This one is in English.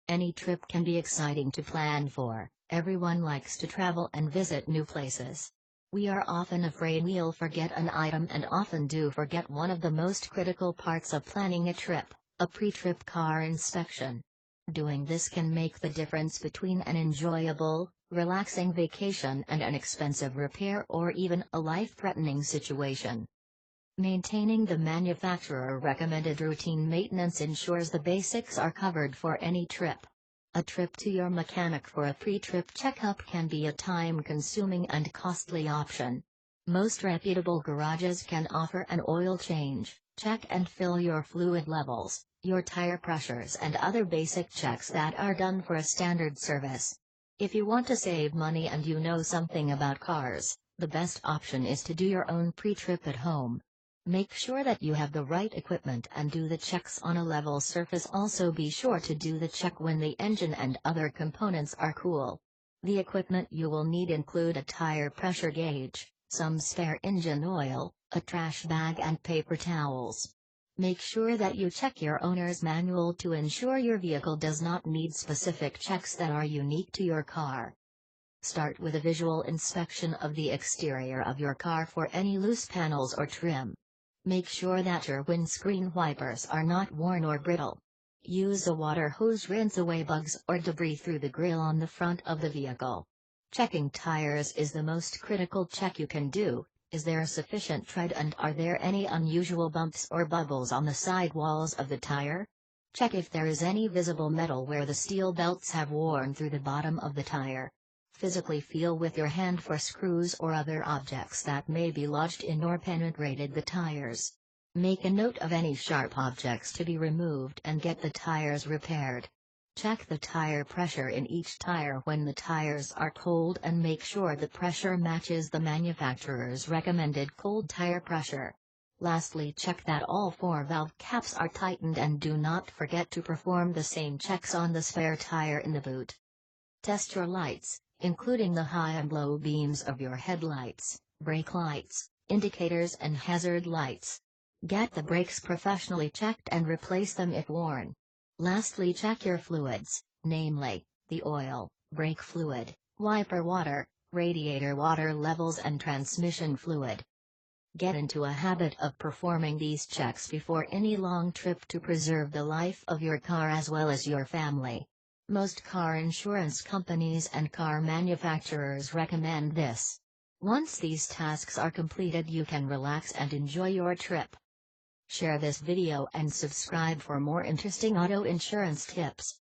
Any trip can be exciting to plan for. Everyone likes to travel and visit new places. We are often afraid we'll forget an item and often do forget one of the most critical parts of planning a trip, a pre-trip car inspection. Doing this can make the difference between an enjoyable, relaxing vacation and an expensive repair or even a life-threatening situation. Maintaining the manufacturer-recommended routine maintenance ensures the basics are covered for any trip. A trip to your mechanic for a pre-trip checkup can be a time-consuming and costly option. Most reputable garages can offer an oil change, check and fill your fluid levels, your tire pressures and other basic checks that are done for a standard service. If you want to save money and you know something about cars, the best option is to do your own pre-trip at home. Make sure that you have the right equipment and do the checks on a level surface. Also be sure to do the check when the engine and other components are cool. The equipment you will need include a tire pressure gauge, some spare engine oil, a trash bag and paper towels. Make sure that you check your owner's manual to ensure your vehicle does not need specific checks that are unique to your car. Start with a visual inspection of the exterior of your car for any loose panels or trim. Make sure that your windscreen wipers are not worn or brittle. Use a water hose, rinse away bugs or debris through the grille on the front of the vehicle. Checking tires is the most critical check you can do. Is there sufficient tread and are there any unusual bumps or bubbles on the side walls of the tire? Check if there is any visible metal where the steel belts have worn through the bottom of the tire. Physically feel with your hand for screws or other objects that may be lodged in or penetrated the tires. Make a note of any sharp objects to be removed and get the tires repaired. Check the tire pressure in each tire when the tires are cold and make sure the pressure matches the manufacturer's recommended cold tire pressure. Lastly, check that all 4 valve caps are tightened and do not forget to perform the same checks on the spare tire in the boot. Test your lights, including the high and low beams of your headlights, brake lights, indicators and hazard lights. Get the brakes professionally checked and replace them if worn. Lastly, check your fluids, namely, the oil, brake fluid, wiper water, radiator water levels and transmission fluid. Get into a habit of performing these checks before any long trip to preserve the life of your car as well as your family. Most car insurance companies and car manufacturers recommend this. Once these tasks are completed, you can relax and enjoy your trip. Share this video and subscribe for more interesting auto insurance tips.